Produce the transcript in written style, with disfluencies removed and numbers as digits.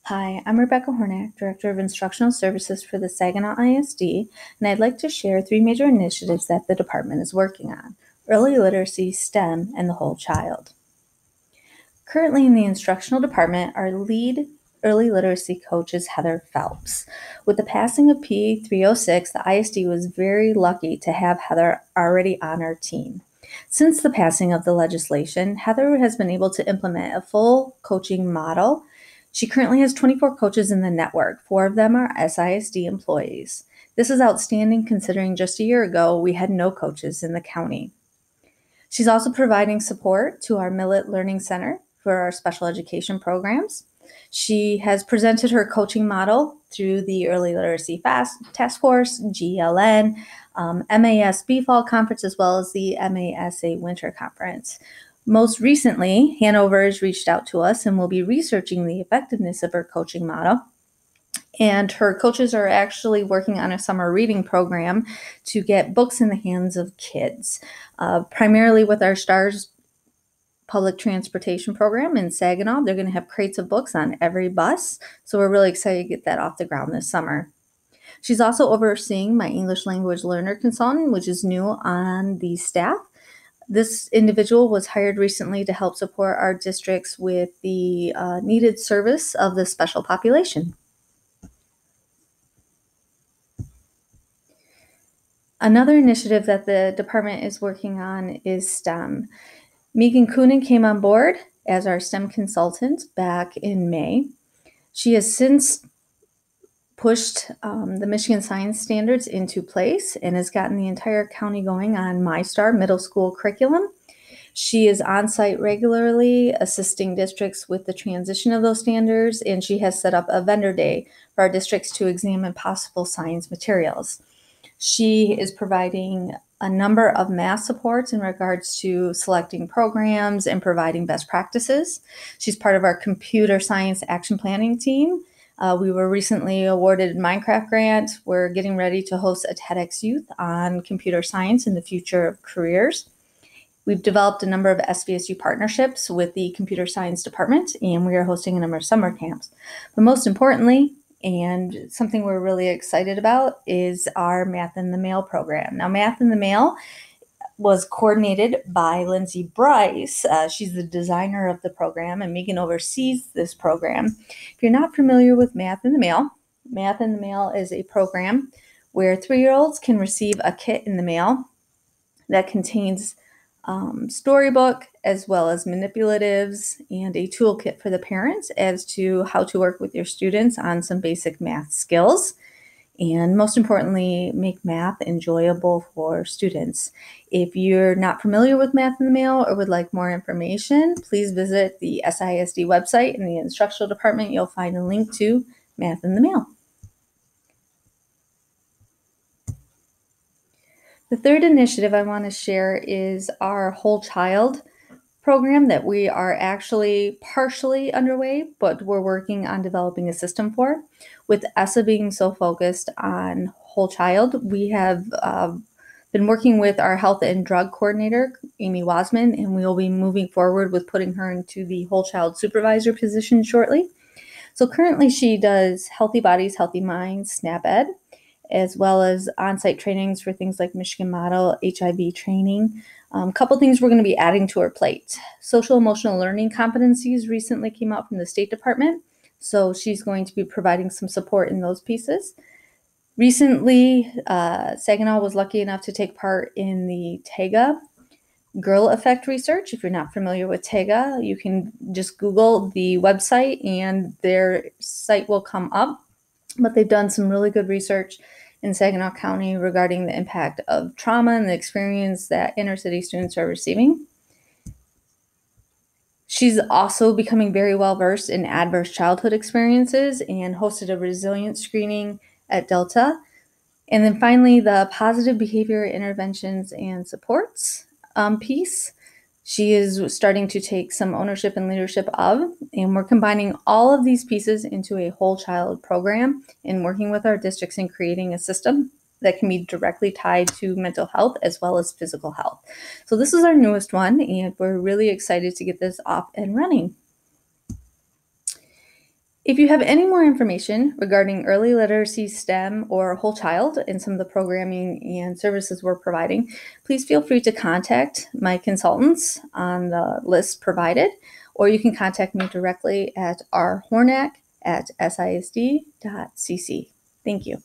Hi, I'm Rebecca Hornak, Director of Instructional Services for the Saginaw ISD, and I'd like to share three major initiatives that the department is working on: early literacy, STEM, and the whole child. Currently in the instructional department, our lead early literacy coach is Heather Phelps. With the passing of P 306, the ISD was very lucky to have Heather already on our team. Since the passing of the legislation, Heather has been able to implement a full coaching model. She currently has 24 coaches in the network. 4 of them are SISD employees. This is outstanding considering just a year ago we had no coaches in the county. She's also providing support to our Millet Learning Center for our special education programs. She has presented her coaching model through the Early Literacy Task Force, GLN, MASB Fall Conference, as well as the MASA Winter Conference. Most recently, Hanover has reached out to us and will be researching the effectiveness of her coaching model. And her coaches are actually working on a summer reading program to get books in the hands of kids, primarily with our STARS public transportation program in Saginaw. They're going to have crates of books on every bus, so we're really excited to get that off the ground this summer. She's also overseeing my English language learner consultant, which is new on the staff. This individual was hired recently to help support our districts with the needed service of the special population. Another initiative that the department is working on is STEM. Megan Coonan came on board as our STEM consultant back in May. She has since pushed the Michigan Science Standards into place and has gotten the entire county going on MyStar middle school curriculum. She is on site regularly, assisting districts with the transition of those standards, and she has set up a vendor day for our districts to examine possible science materials. She is providing a number of math supports in regards to selecting programs and providing best practices. She's part of our computer science action planning team. We were recently awarded a Minecraft grant. We're getting ready to host a TEDx Youth on computer science and the future of careers. We've developed a number of SVSU partnerships with the computer science department, and we are hosting a number of summer camps. But most importantly, and something we're really excited about, is our Math in the Mail program. Now, Math in the Mail was coordinated by Lindsay Bryce. She's the designer of the program, and Megan oversees this program. If you're not familiar with Math in the Mail is a program where 3-year-olds can receive a kit in the mail that contains storybook as well as manipulatives and a toolkit for the parents as to how to work with your students on some basic math skills, and most importantly, make math enjoyable for students. If you're not familiar with Math in the Mail or would like more information, please visit the SISD website. In the instructional department, you'll find a link to Math in the Mail. The third initiative I want to share is our Whole Child program that we are actually partially underway, but we're working on developing a system for. With ESSA being so focused on Whole Child, we have been working with our health and drug coordinator, Amy Wasman, and we will be moving forward with putting her into the Whole Child supervisor position shortly. So currently she does Healthy Bodies, Healthy Minds, SNAP Ed, as well as on-site trainings for things like Michigan Model, HIV training. A couple things we're going to be adding to our plate. Social emotional learning competencies recently came out from the State Department, so she's going to be providing some support in those pieces. Recently, Saginaw was lucky enough to take part in the TEGA Girl Effect research. If you're not familiar with TEGA, you can just Google the website and their site will come up. But they've done some really good research in Saginaw County regarding the impact of trauma and the experience that inner city students are receiving. She's also becoming very well versed in adverse childhood experiences and hosted a resilience screening at Delta. And then finally, the positive behavior interventions and supports piece. She is starting to take some ownership and leadership of, and we're combining all of these pieces into a whole child program and working with our districts in creating a system that can be directly tied to mental health as well as physical health. So this is our newest one, and we're really excited to get this off and running. If you have any more information regarding early literacy, STEM, or whole child and some of the programming and services we're providing, please feel free to contact my consultants on the list provided, or you can contact me directly at rhornack@sisd.cc. Thank you.